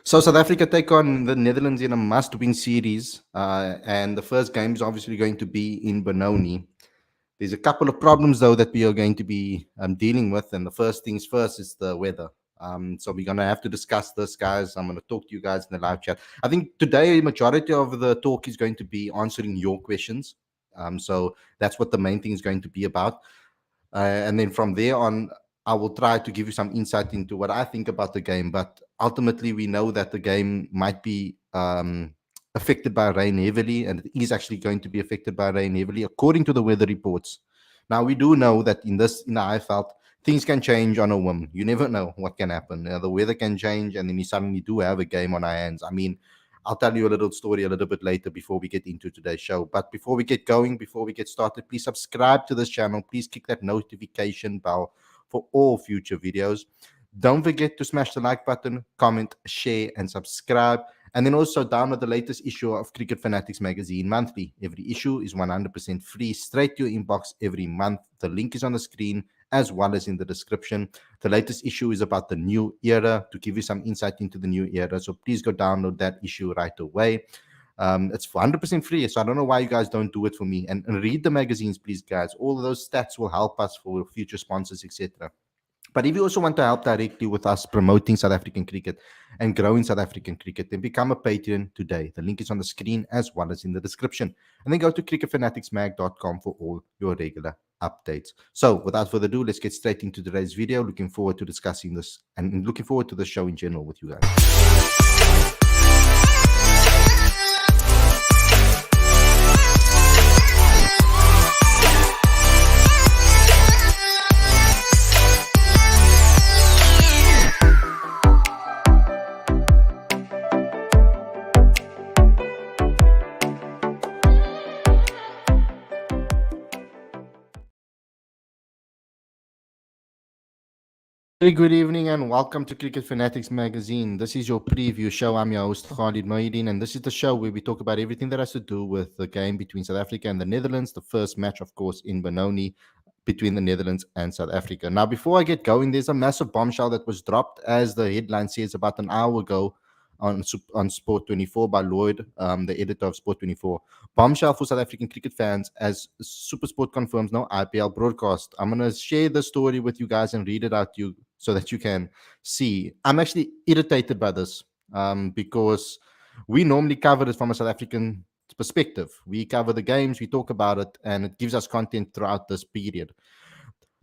So South Africa take on the Netherlands in a must-win series, and the first game is obviously going to be in Benoni. There's a couple of problems though that we are going to be dealing with, and the first things first is the weather. So we're gonna have to discuss this, guys. I'm gonna talk to you guys in the live chat. I think today majority of the talk is going to be answering your questions. So that's what the main thing is going to be about. And then from there on, I will try to give you some insight into what I think about the game. But ultimately, we know that the game might be affected by rain heavily, and it is actually going to be affected by rain heavily, according to the weather reports. Now, we do know that in the IFL, things can change on a whim. You never know what can happen. The weather can change, and then we suddenly do have a game on our hands. I mean, I'll tell you a little story a little bit later before we get into today's show. But before we get going, before we get started, please subscribe to this channel. Please click that notification bell for all future videos. Don't forget to smash the like button, comment, share, and subscribe. And then also download the latest issue of Cricket Fanatics magazine monthly. Every issue is 100% free, straight to your inbox every month. The link is on the screen as well as in the description. The latest issue is about the new era, to give you some insight into the new era. So please go download that issue right away. It's 100% free, so I don't know why you guys don't do it for me. And read the magazines, please, guys. All of those stats will help us for future sponsors, etc. But if you also want to help directly with us promoting South African cricket and growing South African cricket, then become a Patreon today. The link is on the screen as well as in the description. And then go to cricketfanaticsmag.com for all your regular updates. So without further ado, let's get straight into today's video. Looking forward to discussing this and looking forward to the show in general with you guys. Very good evening and welcome to Cricket Fanatics Magazine. This is your preview show. I'm your host, Khalid, and this is the show where we talk about everything that has to do with the game between South Africa and the Netherlands. The first match, of course, in Benoni between the Netherlands and South Africa. Now, before I get going, there's a massive bombshell that was dropped, as the headline says, about an hour ago on Sport 24 by Lloyd, the editor of Sport 24. Bombshell for South African cricket fans as SuperSport confirms no IPL broadcast. I'm going to share the story with you guys and read it out to you so that you can see. I'm actually irritated by this because we normally cover it from a South African perspective. We cover the games, we talk about it, and it gives us content throughout this period.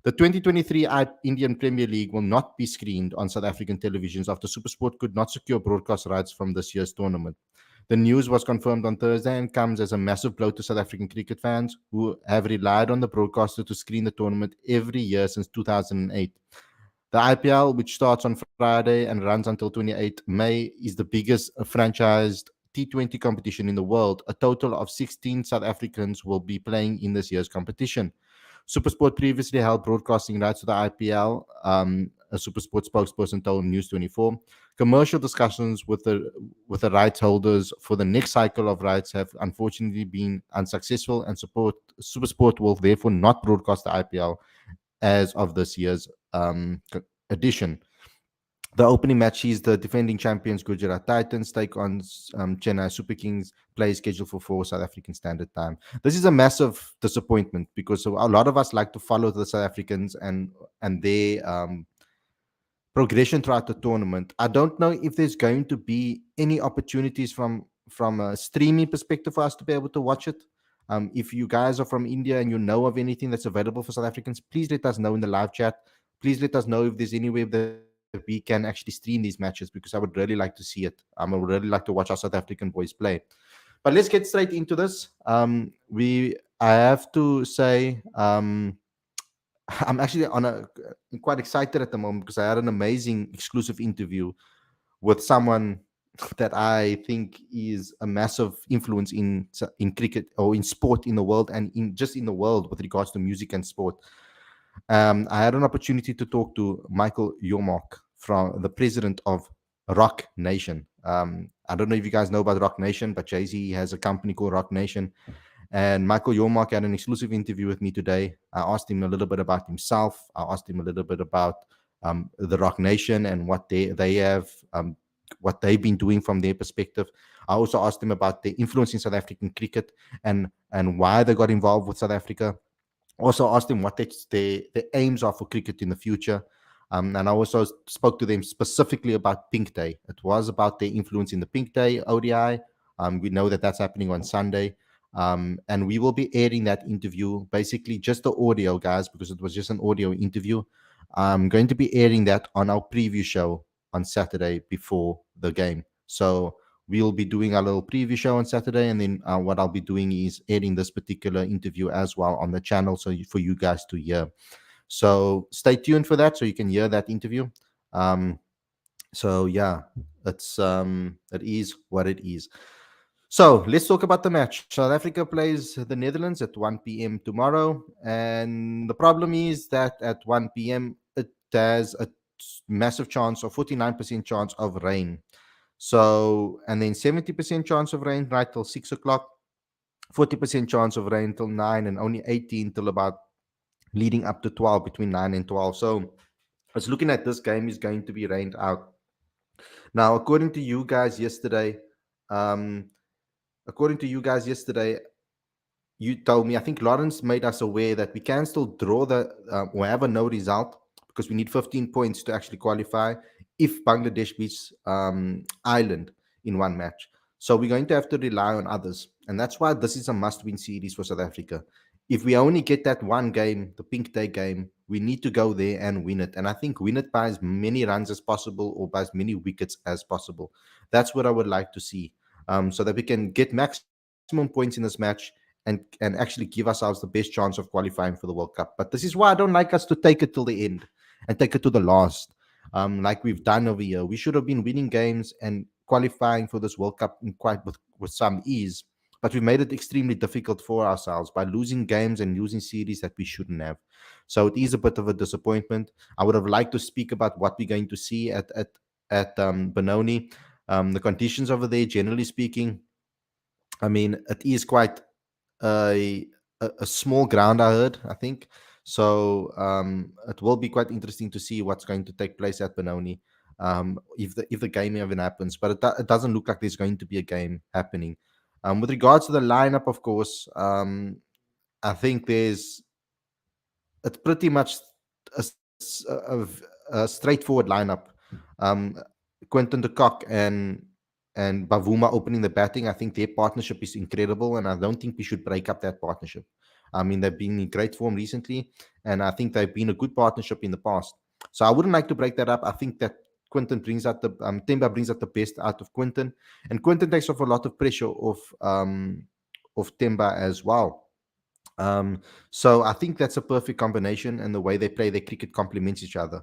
The 2023 Indian Premier League will not be screened on South African televisions after SuperSport could not secure broadcast rights from this year's tournament. The news was confirmed on Thursday and comes as a massive blow to South African cricket fans who have relied on the broadcaster to screen the tournament every year since 2008. The IPL, which starts on Friday and runs until 28 May, is the biggest franchised T20 competition in the world. A total of 16 South Africans will be playing in this year's competition. SuperSport previously held broadcasting rights to the IPL, a SuperSport spokesperson told News 24. Commercial discussions with the rights holders for the next cycle of rights have unfortunately been unsuccessful, and SuperSport will therefore not broadcast the IPL as of this year's edition. The opening match is the defending champions Gujarat Titans take on Chennai Super Kings, play scheduled for 4 South African Standard Time. This is a massive disappointment because a lot of us like to follow the South Africans and their progression throughout the tournament. I don't know if there's going to be any opportunities from a streaming perspective for us to be able to watch it. If you guys are from India and you know of anything that's available for South Africans, please let us know in the live chat. Please let us know if there's any way that we can actually stream these matches, because I would really like to see it. I would really like to watch our South African boys play. But let's get straight into this. I have to say, I'm actually quite excited at the moment because I had an amazing exclusive interview with someone that I think is a massive influence in cricket or in sport in the world, and in the world with regards to music and sport. I had an opportunity to talk to Michael Yormark, from the president of Rock Nation. I don't know if you guys know about Rock Nation, but Jay-Z has a company called Rock Nation. And Michael Yormark had an exclusive interview with me today. I asked him a little bit about himself. I asked him a little bit about the Rock Nation and what they have, what they've been doing from their perspective. I also asked them about their influence in South African cricket and why they got involved with South Africa. Also asked them what their aims are for cricket in the future. And I also spoke to them specifically about Pink Day. It was about their influence in the Pink Day ODI. We know that that's happening on Sunday. And we will be airing that interview, basically just the audio, guys, because it was just an audio interview. I'm going to be airing that on our preview show on Saturday before the game. So we'll be doing a little preview show on Saturday, and then what I'll be doing is airing this particular interview as well on the channel, so for you guys to hear. So stay tuned for that, so you can hear that interview. Um, so yeah, it is what it is. So let's talk about the match. South Africa plays the Netherlands at 1 p.m. tomorrow, and the problem is that at 1 p.m. it has a massive chance, or 49% chance of rain. So, and then 70% chance of rain right till 6 o'clock, 40% chance of rain till 9, and only 18 till about leading up to 12, between 9 and 12. So, I was looking at this game is going to be rained out. Now, um, according to you guys yesterday, you told me, I think Lawrence made us aware that we can still draw or have a no result because we need 15 points to actually qualify if Bangladesh beats Ireland in one match. So we're going to have to rely on others. And that's why this is a must win series for South Africa. If we only get that one game, the Pink Day game, we need to go there and win it. And I think win it by as many runs as possible or by as many wickets as possible. That's what I would like to see. So that we can get maximum points in this match and actually give ourselves the best chance of qualifying for the World Cup. But this is why I don't like us to take it till the end and take it to the last, like we've done over here. We should have been winning games and qualifying for this World Cup in quite with some ease. But we made it extremely difficult for ourselves by losing games and losing series that we shouldn't have. So it is a bit of a disappointment. I would have liked to speak about what we're going to see at Benoni. The conditions over there, generally speaking, I mean, it is quite a a small ground. I heard. I think so. It will be quite interesting to see what's going to take place at Benoni. If the game even happens, but it doesn't look like there's going to be a game happening. With regards to the lineup, of course, I think it's pretty much a straightforward lineup. Um, Quentin de Kock and Bavuma opening the batting. I think their partnership is incredible, and I don't think we should break up that partnership. I mean, they've been in great form recently, and I think they've been a good partnership in the past. So I wouldn't like to break that up. I think that Quinton brings out Temba brings out the best out of Quinton, and Quinton takes off a lot of pressure of Temba as well. Um, so I think that's a perfect combination, and the way they play their cricket complements each other.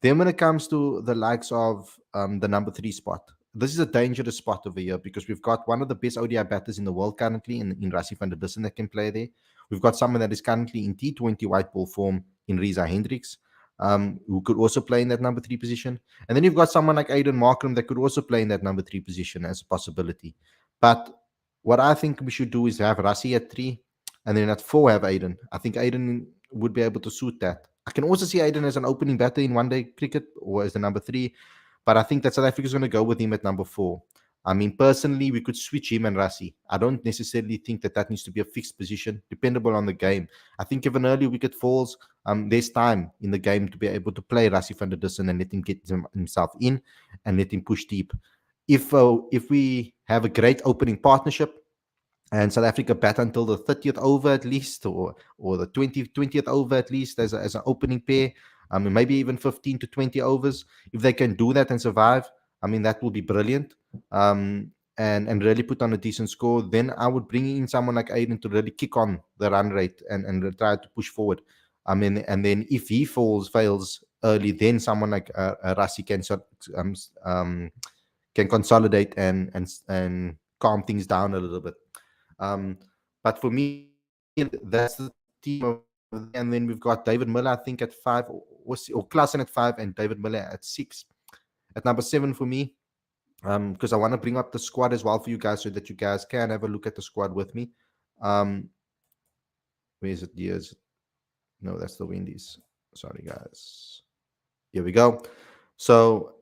Then when it comes to the likes of the number 3 spot, this is a dangerous spot over here because we've got one of the best ODI batters in the world currently in Rassie van der Dussen that can play there. We've got someone that is currently in T20 white ball form in Reza Hendricks, who could also play in that number 3 position. And then you've got someone like Aiden Markram that could also play in that number 3 position as a possibility. But what I think we should do is have Rassie at 3, and then at 4 have Aiden. I think Aiden would be able to suit that. I can also see Aiden as an opening batter in one day cricket or as the number 3, but I think that South Africa is going to go with him at number 4. I mean, personally, we could switch him and Rassie. I don't necessarily think that needs to be a fixed position, dependable on the game. I think if an early wicket falls, there's time in the game to be able to play Rassie van der Dussen and let him get himself in and let him push deep. If we have a great opening partnership, and South Africa bat until the 30th over at least, or the 20th over at least as an opening pair, and maybe even 15 to 20 overs. If they can do that and survive, I mean, that will be brilliant. And really put on a decent score. Then I would bring in someone like Aiden to really kick on the run rate and try to push forward. I mean, and then if he fails early, then someone like Rassie can consolidate and calm things down a little bit. Um, but for me, that's the team over there. And then we've got David Miller, I think, at 5, or Klassen at 5, and David Miller at 6. At number 7 for me, because I want to bring up the squad as well for you guys so that you guys can have a look at the squad with me. Where is it? Yes. No, that's the Windies. Sorry, guys. Here we go. So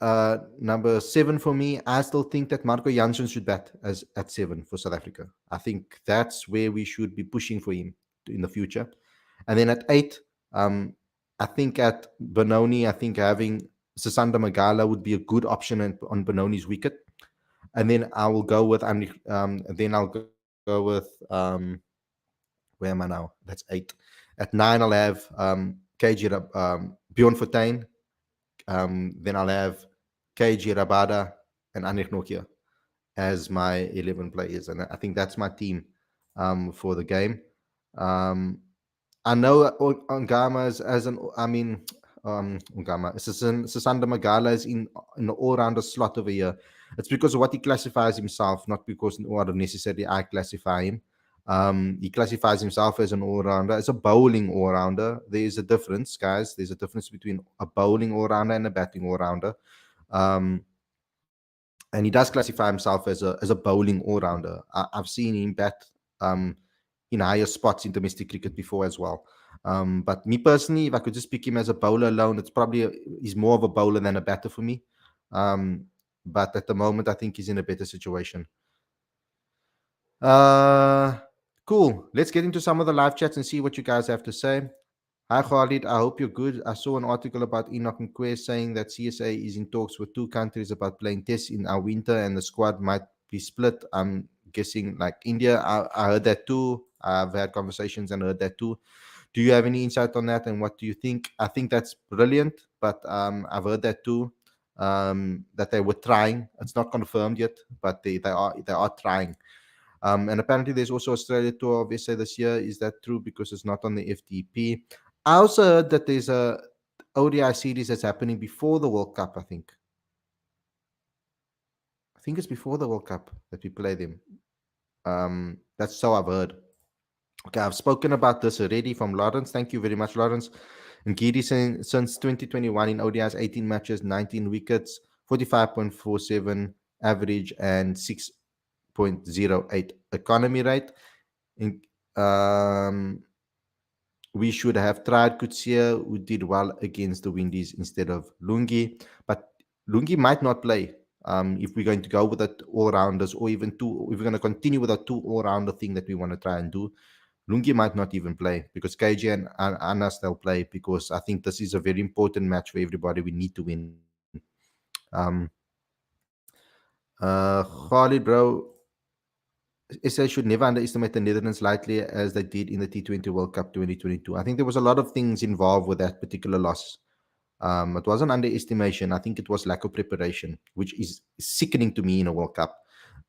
number 7 for me, I still think that Marco Janssen should bat as at 7 for South Africa. I think that's where we should be pushing for him in the future. And then at 8, um, I think at Benoni, I think having Sasanda Magala would be a good option on Benoni's wicket. And then I will go with then I'll go with where am I now? That's 8. At 9, I'll have Bjorn Fortuin. Then I'll have KG Rabada and Anik Nokia as my 11 players. And I think that's my team for the game. I know Ongama as an, I mean, Ongama, Sasanda Magala is in the all-rounder slot over here. It's because of what he classifies himself, not because what necessarily I classify him. He classifies himself as an all-rounder, as a bowling all-rounder. There is a difference, guys. There's a difference between a bowling all-rounder and a batting all-rounder. And he does classify himself as a bowling all-rounder. I've seen him bat in higher spots in domestic cricket before as well. But me personally, if I could just pick him as a bowler alone, it's probably he's more of a bowler than a batter for me. But at the moment, I think he's in a better situation. Cool. Let's get into some of the live chats and see what you guys have to say. Hi, Khalid. I hope you're good. I saw an article about Enoch and Quest saying that CSA is in talks with 2 countries about playing tests in our winter and the squad might be split. I'm guessing like India. I heard that too. I've had conversations and heard that too. Do you have any insight on that and what do you think? I think that's brilliant, but I've heard that too. That they were trying. It's not confirmed yet, but they are trying. And apparently there's also Australia tour of SA this year. Is that true? Because it's not on the FTP. I also heard that there's a ODI series that's happening before the World Cup, I think. I think it's before the World Cup that we play them. That's so I've heard. Okay, I've spoken about this already from Lawrence. Thank you very much, Lawrence. And Giri saying since 2021 in ODIs, 18 matches, 19 wickets, 45.47 average, and 6.08 economy rate. We should have tried Kutsia, who did well against the Windies instead of Lungi. But Lungi might not play if we're going to go with that all-rounders or even 2. If we're going to continue with that 2 all-rounder thing that we want to try and do, Lungi might not even play because KJ and Anas, they'll play because I think this is a very important match for everybody. We need to win. Khalid, bro, SA should never underestimate the Netherlands lightly as they did in the T20 World Cup 2022. I think there was a lot of things involved with that particular loss. It wasn't underestimation. I think it was lack of preparation, which is sickening to me in a World Cup.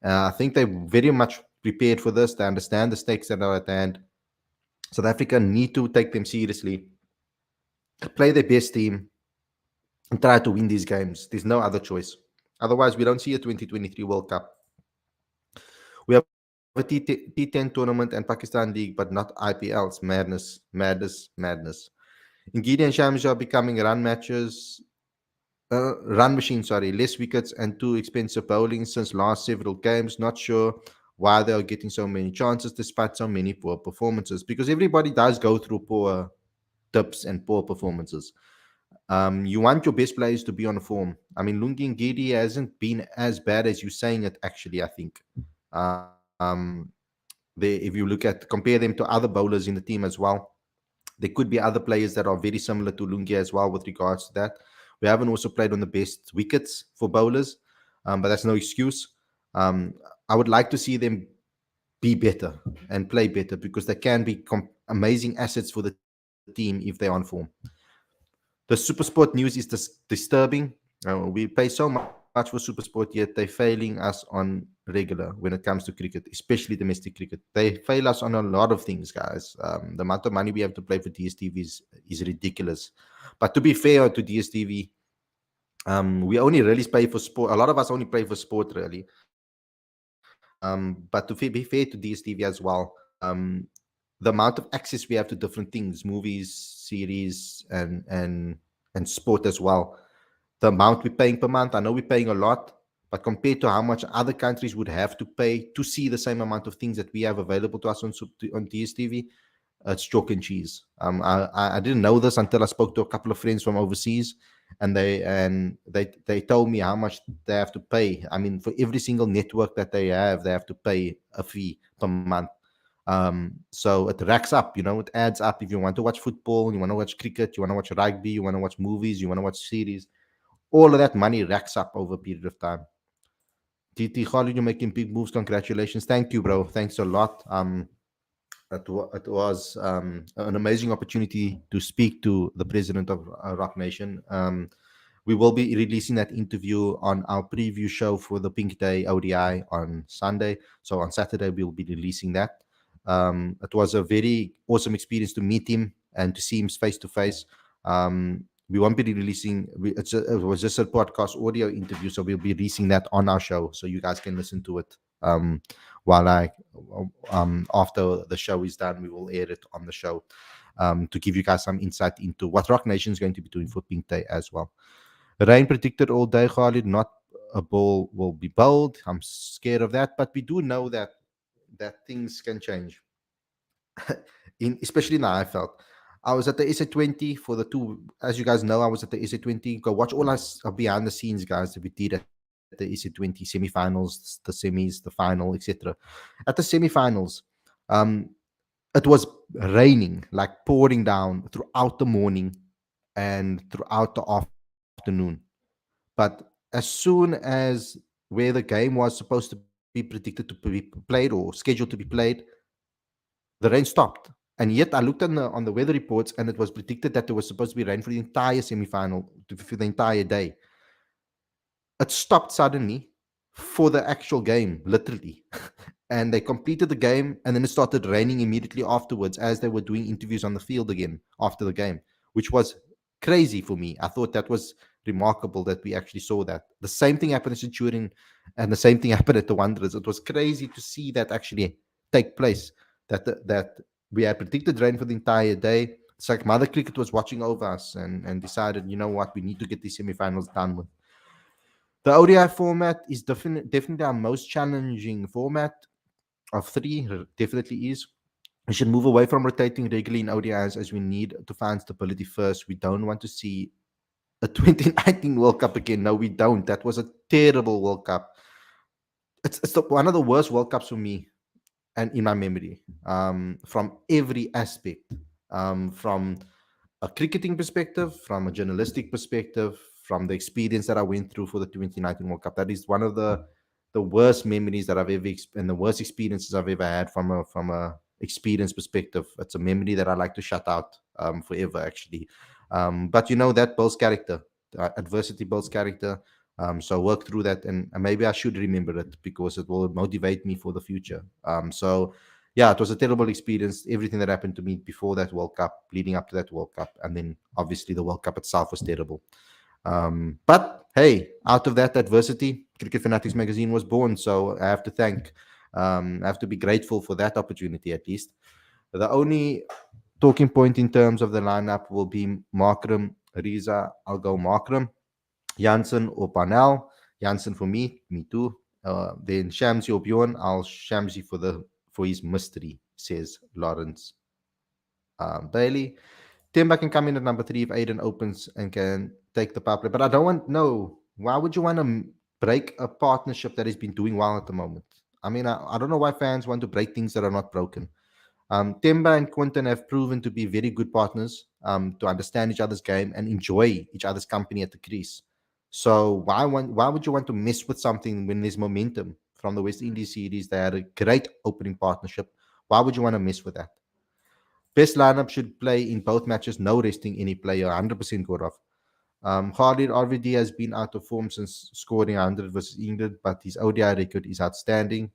I think they very much prepared for this. They understand the stakes that are at hand. South Africa need to take them seriously, play their best team, and try to win these games. There's no other choice. Otherwise, we don't see a 2023 World Cup. We have a T10 tournament and Pakistan League, but not IPLs. Madness. Ngidi and Shams are becoming run machines, less wickets and too expensive bowling since last several games. Not sure why they are getting so many chances despite so many poor performances, because everybody does go through poor dips and poor performances. You want your best players to be on form. I mean, Lungi Ngidi hasn't been as bad as you're saying it, actually, I think. If you compare them to other bowlers in the team as well, there could be other players that are very similar to Lungi as well with regards to that. We haven't also played on the best wickets for bowlers, but that's no excuse. I would like to see them be better and play better because they can be amazing assets for the team if they're on form. The SuperSport news is disturbing. We pay so much for SuperSport, yet they're failing us on regular when it comes to cricket, especially domestic cricket. They fail us on a lot of things, guys. The amount of money we have to play for DSTV is ridiculous. But to be fair to DSTV, we only really pay for sport. A lot of us only play for sport, really. But to be fair to DSTV as well, the amount of access we have to different things, movies, series, and sport as well. The amount we're paying per month, I know we're paying a lot, but compared to how much other countries would have to pay to see the same amount of things that we have available to us on DSTV, it's chalk and cheese. I didn't know this until I spoke to a couple of friends from overseas, and they told me how much they have to pay. I mean, for every single network that they have to pay a fee per month. So it racks up, it adds up. If you want to watch football, you want to watch cricket, you want to watch rugby, you want to watch movies, you want to watch series, all of that money racks up over a period of time. TT Khalid, you're making big moves. Congratulations. Thank you, bro. Thanks a lot. It was an amazing opportunity to speak to the president of Rock Nation. We will be releasing that interview on our preview show for the Pink Day ODI on Sunday. So on Saturday, we'll be releasing that. It was a very awesome experience to meet him and to see him face to face. We won't be releasing, it was just a podcast audio interview. So we'll be releasing that on our show so you guys can listen to it. While after the show is done, we will air it on the show to give you guys some insight into what Rock Nation is going to be doing for Pink Day as well. Rain predicted all day, Khalid. Not a ball will be bowled. I'm scared of that, but we do know that things can change. Especially in the IFL. I was at the SA20 for the two. As you guys know, I was at the SA20. Go watch all us behind the scenes, guys, that we did at the AC 20 semi-finals, the semis, the final, etc. At the semi-finals, um, it was raining, like pouring down throughout the morning and throughout the afternoon. But as soon as where the game was supposed to be predicted to be played or scheduled to be played, the rain stopped. And yet I looked on the weather reports and it was predicted that there was supposed to be rain for the entire semi-final, for the entire day. It stopped suddenly for the actual game, literally. And they completed the game, and then it started raining immediately afterwards as they were doing interviews on the field again after the game, which was crazy for me. I thought that was remarkable that we actually saw that. The same thing happened at Centurion, and the same thing happened at the Wanderers. It was crazy to see that actually take place. That we had predicted rain for the entire day. It's like Mother Cricket was watching over us and decided, you know what, we need to get these semifinals done with. The ODI format is definitely our most challenging format of three. Definitely is. We should move away from rotating regularly in ODIs as we need to find stability first. We don't want to see a 2019 World Cup again. No, we don't. That was a terrible World Cup. It's one of the worst World Cups for me and in my memory, from every aspect, from a cricketing perspective, from a journalistic perspective, from the experience that I went through for the 2019 World Cup. That is one of the worst memories that I've ever and the worst experiences I've ever had from a experience perspective. It's a memory that I like to shut out forever, actually. But that builds character. Adversity builds character. So work through that, and maybe I should remember it because it will motivate me for the future. So yeah, it was a terrible experience. Everything that happened to me before that World Cup, leading up to that World Cup, and then obviously the World Cup itself was terrible. But hey, out of that adversity, Cricket Fanatics magazine was born. So I have to I have to be grateful for that opportunity at least. The only talking point in terms of the lineup will be Markram, Riza. I'll go Markram, Jansen or Parnell. Jansen for me too. Then Shamsi or Bjorn. I'll Shamsi for his mystery, says Lawrence Bailey. Timber can come in at number 3 if Aiden opens and can take the power play. But I don't want, no. Why would you want to break a partnership that has been doing well at the moment? I mean, I don't know why fans want to break things that are not broken. Timber and Quinton have proven to be very good partners, to understand each other's game and enjoy each other's company at the crease. So why would you want to mess with something when there's momentum from the West Indies series? They had a great opening partnership. Why would you want to mess with that? Best lineup should play in both matches, no resting any player, 100% Gaurav. Khalid RVD has been out of form since scoring 100 versus England, but his ODI record is outstanding.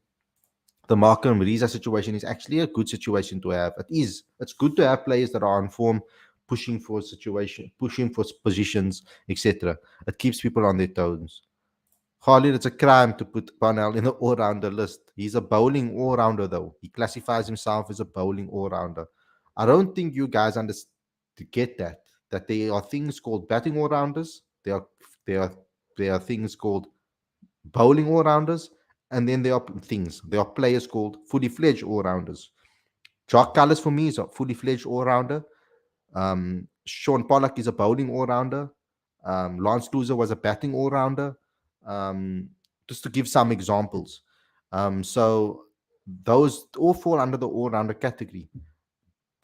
The Markham Riza situation is actually a good situation to have. It is. It's good to have players that are on form, pushing for positions, etc. It keeps people on their toes. Khalid, it's a crime to put Parnell in the all-rounder list. He's a bowling all-rounder, though. He classifies himself as a bowling all-rounder. I don't think you guys understand to get that there are things called batting all-rounders. There are there are things called bowling all-rounders, and then there are players called fully fledged all-rounders. Jock Cullis for me is a fully fledged all-rounder. Sean Pollock is a bowling all-rounder. Lance Kluser was a batting all rounder. Um, just to give some examples. So those all fall under the all rounder category.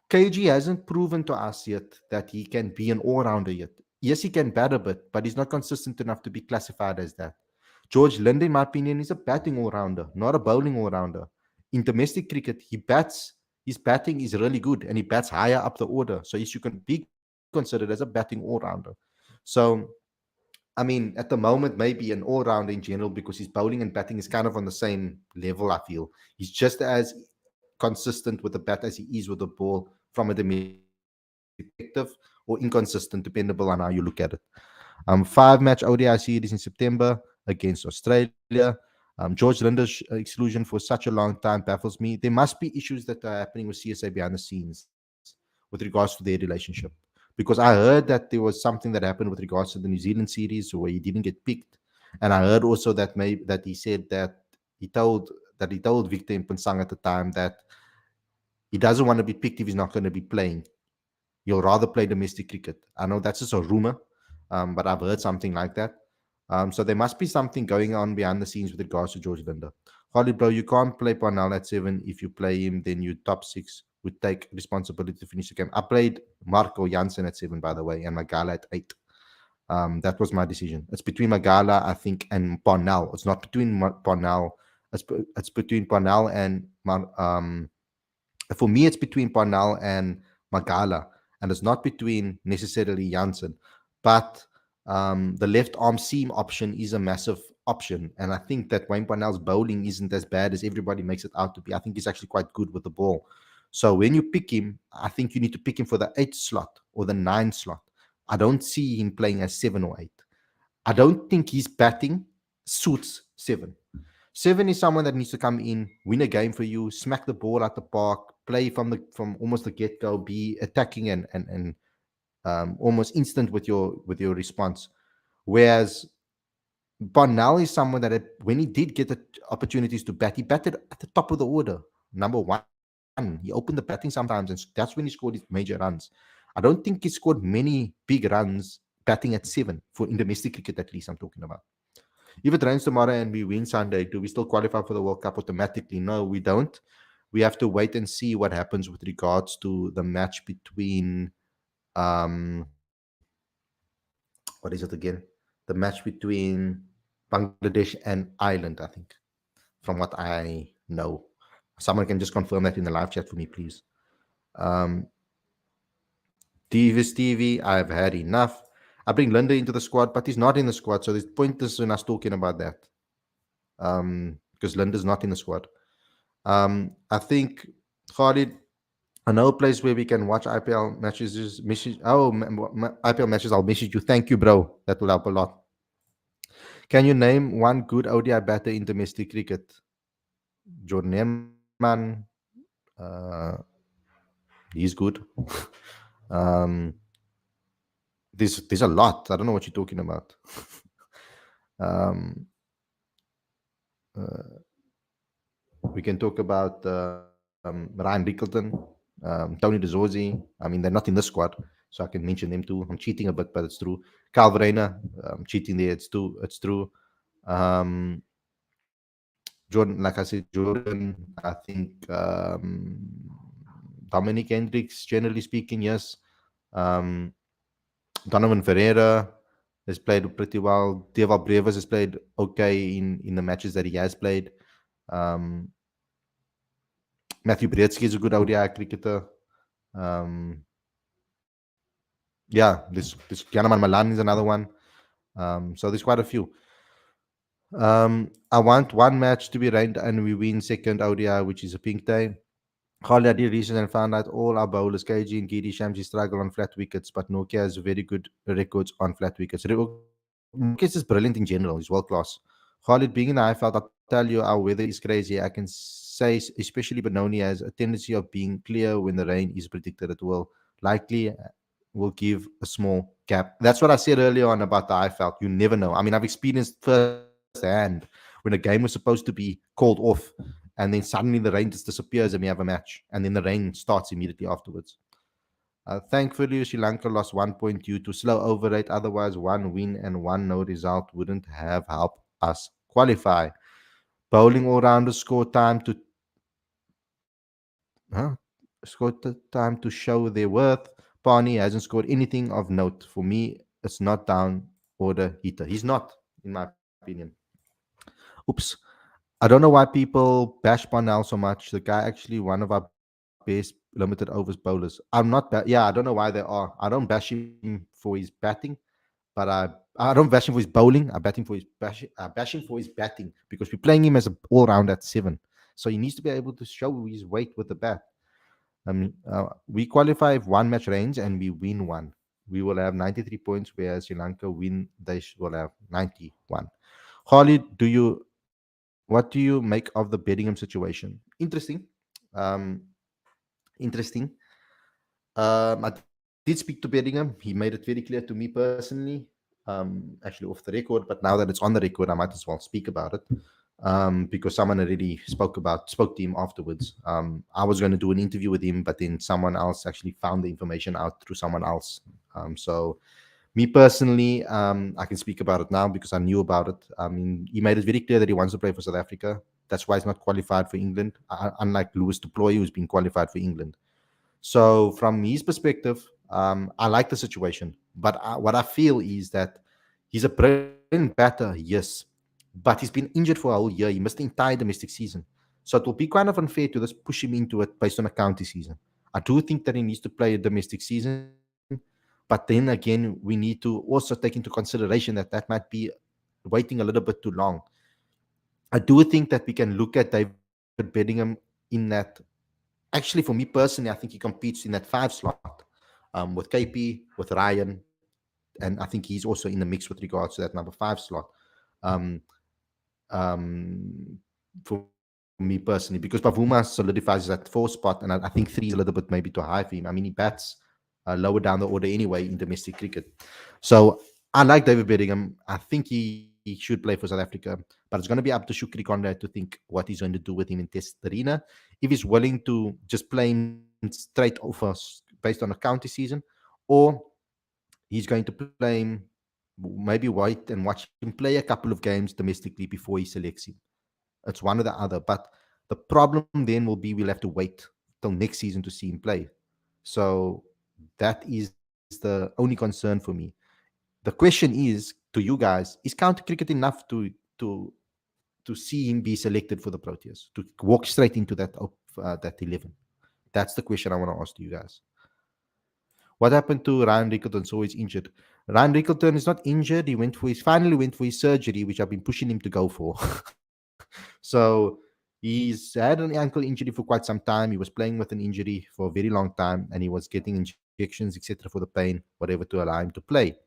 KG hasn't proven to us yet that he can be an all rounder yet. Yes, he can bat a bit, but he's not consistent enough to be classified as that. George Lind, in my opinion, is a batting all rounder, not a bowling all rounder. In domestic cricket, his batting is really good and he bats higher up the order. So he should be considered as a batting all rounder. So, I mean, at the moment, maybe an all rounder in general because his bowling and batting is kind of on the same level, I feel. He's just as consistent with the bat as he is with the ball from a domestic perspective, or inconsistent, dependable on how you look at it. 5 match ODI series in September against Australia. George Linder's exclusion for such a long time baffles me. There must be issues that are happening with CSA behind the scenes with regards to their relationship. Because I heard that there was something that happened with regards to the New Zealand series where he didn't get picked, and I heard also that maybe that he said that he told Victor Impensang at the time that he doesn't want to be picked if he's not going to be playing. You'll rather play domestic cricket. I know that's just a rumor, but I've heard something like that. So there must be something going on behind the scenes with regards to George Linder. Khalid, bro, you can't play Parnell at 7. If you play him, then you top 6 would take responsibility to finish the game. I played Marco Jansen at 7, by the way, and Magala at 8. That was my decision. It's between Magala, I think, and Parnell. It's not between Parnell. It's between Parnell and for me, it's between Parnell and Magala, and it's not between necessarily Janssen. But the left arm seam option is a massive option, and I think that Wayne Parnell's bowling isn't as bad as everybody makes it out to be. I think he's actually quite good with the ball. So when you pick him, I think you need to pick him for the 8 slot or the 9 slot. I don't see him playing as 7 or 8. I don't think his batting suits 7. 7 is someone that needs to come in, win a game for you, smack the ball at the park, play from almost the get go, be attacking and almost instant with your response. Whereas Barnell is someone that when he did get the opportunities to bat, he batted at the top of the order, number 1. He opened the batting sometimes, and that's when he scored his major runs. I don't think he scored many big runs batting at 7 for in domestic cricket, at least I'm talking about. If it rains tomorrow and we win Sunday, do we still qualify for the World Cup automatically? No, we don't. We have to wait and see what happens with regards to the match between um what is it again? The match between Bangladesh and Ireland, I think, from what I know. Someone can just confirm that in the live chat for me, please. Um Davis TV, I've had enough. I bring Linda into the squad, but he's not in the squad, so there's pointless in us talking about that. Because Linda's not in the squad. I think Khalid, another place where we can watch IPL matches is message. Oh, IPL matches. I'll message you. Thank you, bro. That will help a lot. Can you name one good ODI batter in domestic cricket? Jordan Herman. Uh, he's good. um, there's a lot. I don't know what you're talking about. um, uh, we can talk about Ryan Rickleton, Tony DeZorzi. I mean, they're not in the squad, so I can mention them too. I'm cheating a bit, but it's true. Cal Verena, cheating there. It's too. It's true. Um, Jordan, like I said, Jordan. I think Dominic Hendricks, generally speaking, yes. Um, Donovan Ferreira has played pretty well. Deva Brevis has played okay in the matches that he has played. Um, Matthew Brzezinski is a good ODI cricketer. Um, yeah, this Janaman Malan is another one. So there's quite a few. I want one match to be ranked and we win second ODI, which is a pink day. Khalid, I did research and found out all our bowlers, KG and Giri Shamsi, struggle on flat wickets, but Nokia has very good records on flat wickets. Nokia is brilliant in general. He's world class. Khalid, being in the IFL, I'll tell you our weather is crazy. I can say, especially Benoni has a tendency of being clear when the rain is predicted. It will likely will give a small gap. That's what I said earlier on about the IFL. You never know. I mean, I've experienced firsthand when a game was supposed to be called off, and then suddenly the rain just disappears and we have a match, and then the rain starts immediately afterwards. Thankfully, Sri Lanka lost 1 point due to slow overrate. Otherwise, one win and one no result wouldn't have helped us qualify. Bowling all rounders score time to time to show their worth. Barney hasn't scored anything of note. For me, it's not down order heater. He's not, in my opinion. Oops. I don't know why people bash Parnell so much. The guy actually one of our best limited overs bowlers. Yeah, I don't know why they are. I don't bash him for his batting, but I don't bash him for his bowling. I bash him for his batting because we're playing him as an all round at seven. So he needs to be able to show his weight with the bat. We qualify if one match rains and we win one. We will have 93 points, whereas Sri Lanka win, will have 91. Khalid, what do you make of the Bedingham situation? Interesting. Um, interesting. I did speak to Bedingham. He made it very clear to me personally, actually off the record. But now that it's on the record, I might as well speak about it because someone already spoke to him afterwards. I was going to do an interview with him, but then someone else actually found the information out through someone else. So me personally, I can speak about it now because I knew about it. I mean, he made it very clear that he wants to play for South Africa. That's why he's not qualified for England, unlike Lewis Deploy, who's been qualified for England. So, from his perspective, I like the situation. But what I feel is that he's a brilliant batter, yes, but he's been injured for a whole year. He missed the entire domestic season. So, it will be kind of unfair to just push him into it based on a county season. I do think that he needs to play a domestic season, but then again, we need to also take into consideration that that might be waiting a little bit too long. I do think that we can look at David Bedingham in that. Actually, for me personally, I think he competes in that five slot with KP, with Ryan, and I think he's also in the mix with regards to that number five slot. Um, for me personally, because Bavuma solidifies that four spot, and I think three is a little bit maybe too high for him. I mean, he bats lower down the order anyway in domestic cricket. So I like David Bedingham. I think he should play for South Africa, but it's going to be up to Shukri Conrad to think what he's going to do with him in Test Arena. If he's willing to just play him straight off based on a county season, or he's going to play him, maybe wait and watch him play a couple of games domestically before he selects him. It's one or the other. But the problem then will be we'll have to wait till next season to see him play. So that is the only concern for me. The question is to you guys: is county cricket enough to to see him be selected for the Proteas to walk straight into that 11? That's the question I want to ask to you guys. What happened to Ryan Rickleton? So he's injured. Ryan Rickleton is not injured. Finally went for his surgery, which I've been pushing him to go for. So he's had an ankle injury for quite some time. He was playing with an injury for a very long time, and he was getting injections, etc., for the pain, whatever, to allow him to play.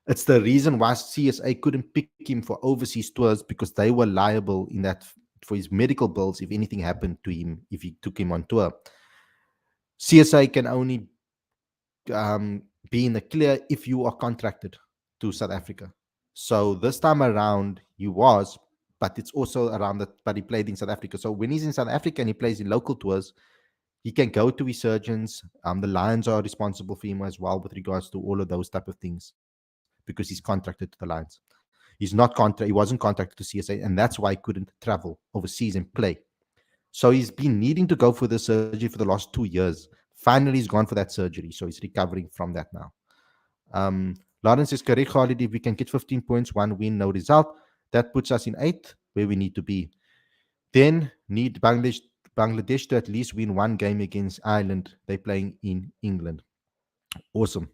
It's the reason why CSA couldn't pick him for overseas tours because they were liable in that for his medical bills if anything happened to him if he took him on tour. CSA can only be in the clear if you are contracted to South Africa. So this time around, he was, but it's also around that. But he played in South Africa. So when he's in South Africa and he plays in local tours, he can go to his surgeons. The Lions are responsible for him as well with regards to all of those type of things because he's contracted to the Lions. He wasn't contracted to CSA, and that's why he couldn't travel overseas and play. So he's been needing to go for the surgery for the last 2 years. Finally, he's gone for that surgery, so he's recovering from that now. Lawrence is correct, Khalid. If we can get 15 points, one win, no result, that puts us in eighth, where we need to be. Then need Bangladesh to at least win one game against Ireland. They're playing in England. Awesome.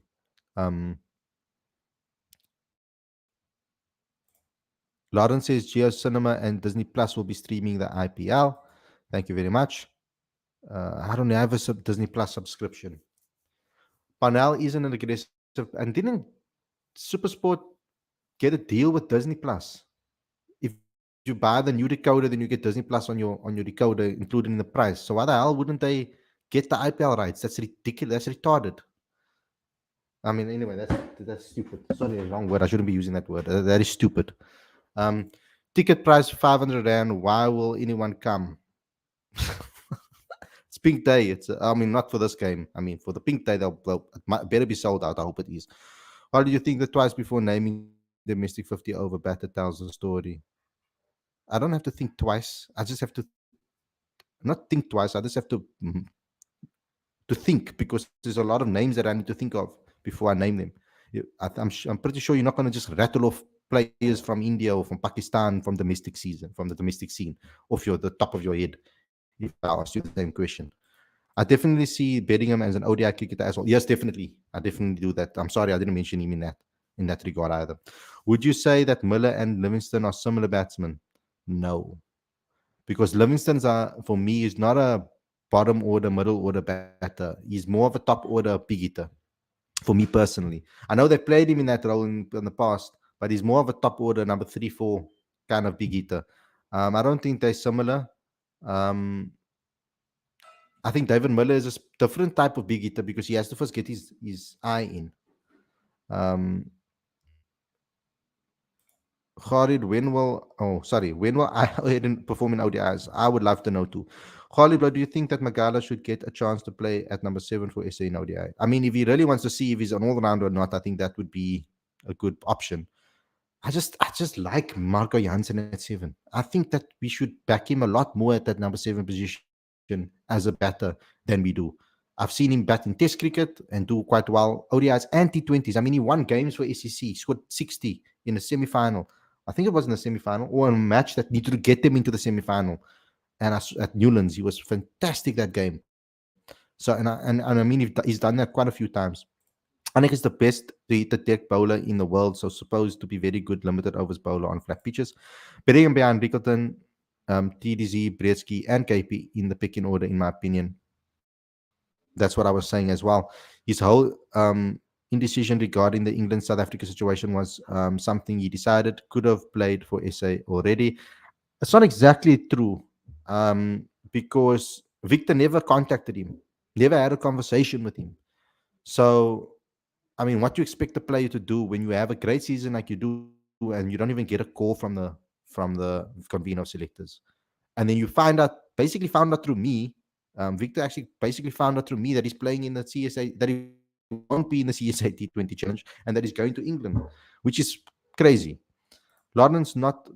Um, Lawrence says Geo Cinema and Disney Plus will be streaming the IPL. Thank you very much. I don't have a Disney Plus subscription. Parnell isn't an aggressive, and didn't Supersport get a deal with Disney Plus? If you buy the new decoder, then you get Disney Plus on your decoder included in the price. So why the hell wouldn't they get the IPL rights? That's ridiculous. That's retarded. I mean, anyway, that's stupid. Sorry, wrong word. I shouldn't be using that word. That is stupid. Ticket price 500 rand. Why will anyone come? It's Pink Day. I mean, not for this game. I mean, for the Pink Day, it might, better be sold out. I hope it is. How do you think that twice before naming domestic 50 over batter tells a story? I don't have to think twice. I just have to not think twice. I just have to think, because there's a lot of names that I need to think of before I name them. I'm pretty sure you're not going to just rattle off players from India or from Pakistan from domestic season, from the domestic scene, off the top of your head. If I ask you the same question, I definitely see Bedingham as an ODI cricketer as well. Yes, definitely, I definitely do that. I'm sorry, I didn't mention him in that regard either. Would you say that Miller and Livingston are similar batsmen? No, because Livingston's for me is not a bottom order, middle order batter. He's more of a top order big hitter for me personally. I know they played him in that role in the past, but he's more of a top order number 3, 4 kind of big hitter. I don't think they're similar. Um, I think David Miller is a different type of big hitter because he has to first get his eye in. Um, Khalid, when will I perform in ODIs? I would love to know too. Khalid, but do you think that Magala should get a chance to play at number 7 for SA in ODI? I mean, if he really wants to see if he's an all rounder or not, I think that would be a good option. I just like Marco Jansen at 7. I think that we should back him a lot more at that number 7 position as a batter than we do. I've seen him bat in Test cricket and do quite well. ODIs and T20s. I mean, he won games for SEC. He scored 60 in the semi-final. I think it was in the semi-final or a match that needed to get them into the semi-final. And at Newlands, he was fantastic that game. So and I mean, he's done that quite a few times. I think he's the best the deck bowler in the world, so supposed to be very good limited overs bowler on flat pitches. Betting him behind Rickleton, TDZ, Brzezinski, and KP in the picking order, in my opinion. That's what I was saying as well. His whole indecision regarding the England South Africa situation was something he decided could have played for SA already. It's not exactly true because Victor never contacted him, never had a conversation with him. So I mean, what you expect the player to do when you have a great season like you do, and you don't even get a call from the convener of selectors, and then you basically found out through me. Victor actually basically found out through me that he's playing in the CSA, that he won't be in the CSA T20 challenge, and that he's going to England, which is crazy. Lawrence not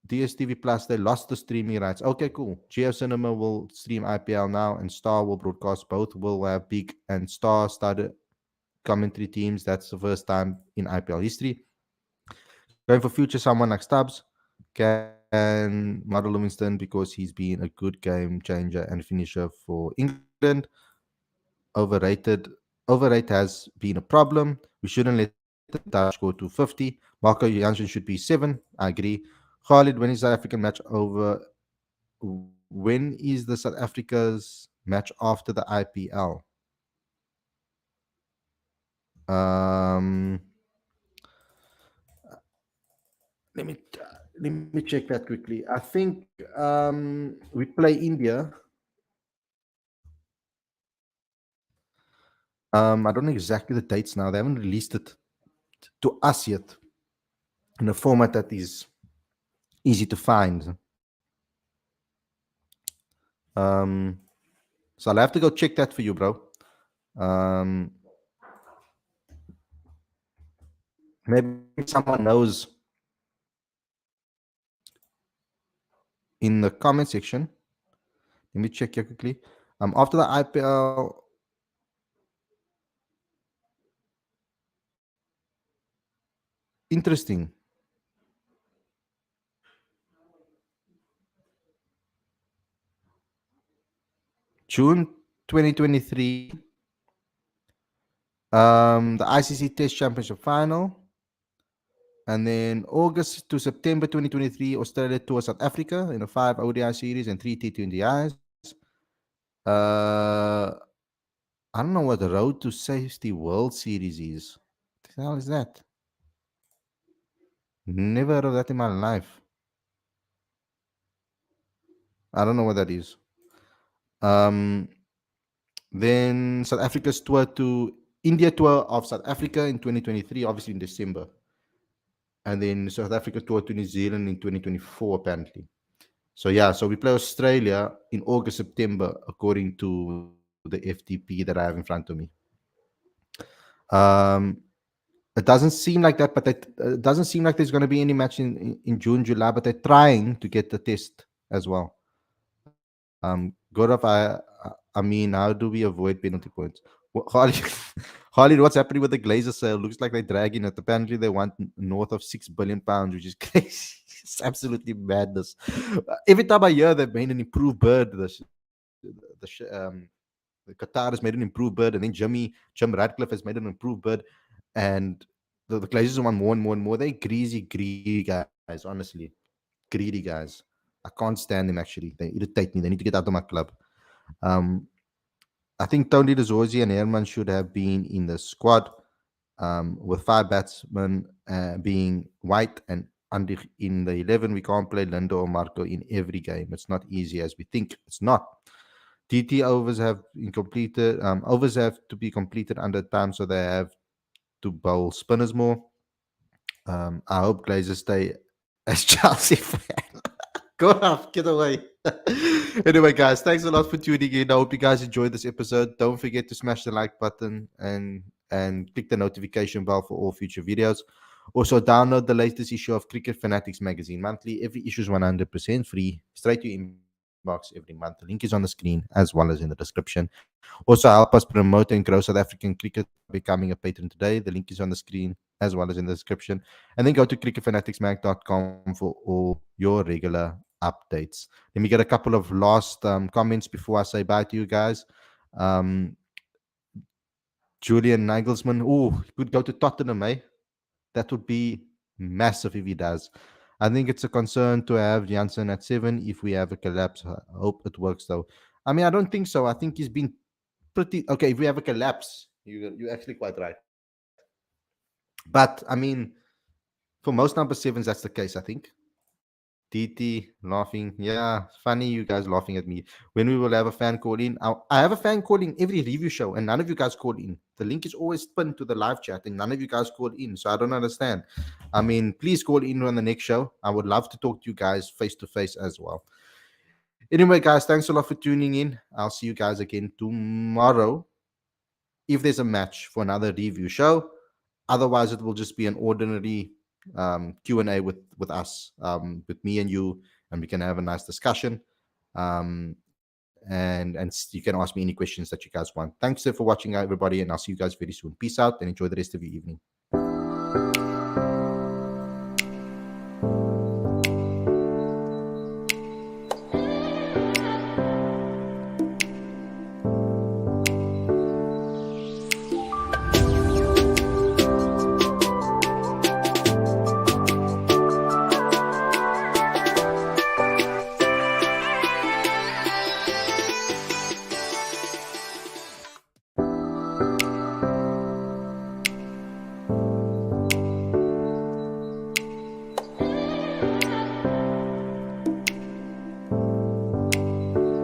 DSTV Plus, they lost the streaming rights. Okay, cool. Geo Cinema will stream IPL now, and Star will broadcast both. Will have big and Star started commentary teams. That's the first time in IPL history. Going for future, someone like Stubbs can model Livingston because he's been a good game changer and finisher for England. Overrated. Overrate has been a problem. We shouldn't let the Dutch score to 50. Marco Jansen should be 7. I agree. Khalid, when is South African match over? When is the South Africa's match after the IPL? Um, let me let me check that quickly. I think we play India. I don't know exactly the dates now. They haven't released it to us yet in a format that is easy to find. Um, so I'll have to go check that for you, bro. Um, maybe someone knows in the comment section. Let me check here quickly. After the IPL, interesting. June 2023, the ICC Test Championship final. And then August to September 2023, Australia tour South Africa in a 5 ODI series and 3 T20Is. I don't know what the Road to Safety World Series is. What the hell is that? Never heard of that in my life. I don't know what that is. Then South Africa's tour to India tour of South Africa in 2023, obviously in December. And then South Africa tour to New Zealand in 2024, apparently. So yeah, so we play Australia in August, September, according to the FTP that I have in front of me. Um, it doesn't seem like that, but it doesn't seem like there's going to be any match in June, July. But they're trying to get the test as well. Good of I mean, how do we avoid penalty points? Khalid, Khalid, what's happening with the Glazer sale? Looks like they're dragging it. Apparently, they want north of £6 billion, which is crazy. It's absolutely madness. Every time I hear they've made an improved bird, the Qatar has made an improved bird, and then Jim Radcliffe has made an improved bird, and the Glazers want more and more and more. They're greedy guys, honestly. Greedy guys. I can't stand them actually. They irritate me. They need to get out of my club. Um, I think Tony Dezorzi and Herman should have been in the squad with five batsmen being White and under in the 11. We can't play Lindo or Marco in every game. It's not easy as we think. It's not. DT overs have been completed. Overs have to be completed under time, so they have to bowl spinners more. I hope Glazers stay as Chelsea fan. Go off, get away. Anyway, guys, thanks a lot for tuning in. I hope you guys enjoyed this episode. Don't forget to smash the like button and click the notification bell for all future videos. Also, download the latest issue of Cricket Fanatics magazine monthly. Every issue is 100% free, straight to your inbox every month. The link is on the screen as well as in the description. Also, help us promote and grow South African cricket by becoming a patron today. The link is on the screen as well as in the description. And then go to cricketfanaticsmag.com for all your regular updates. Let me get a couple of last comments before I say bye to you guys. Um, Julian Nagelsmann, oh, he could go to Tottenham, eh? That would be massive if he does. I think it's a concern to have Janssen at 7 if we have a collapse. I hope it works though. I mean, I don't think so. I think he's been pretty okay. If we have a collapse, you're actually quite right. But I mean, for most number sevens, that's the case, I think. DT laughing. Yeah, funny you guys laughing at me. When we will have a fan call in. I have a fan calling every review show, and none of you guys call in. The link is always pinned to the live chat, and none of you guys call in. So I don't understand. I mean, please call in on the next show. I would love to talk to you guys face to face as well. Anyway, guys, thanks a lot for tuning in. I'll see you guys again tomorrow if there's a match for another review show. Otherwise, it will just be an ordinary Q&A with us, with me and you, and we can have a nice discussion. And you can ask me any questions that you guys want. Thanks for watching, everybody, and I'll see you guys very soon. Peace out and enjoy the rest of your evening.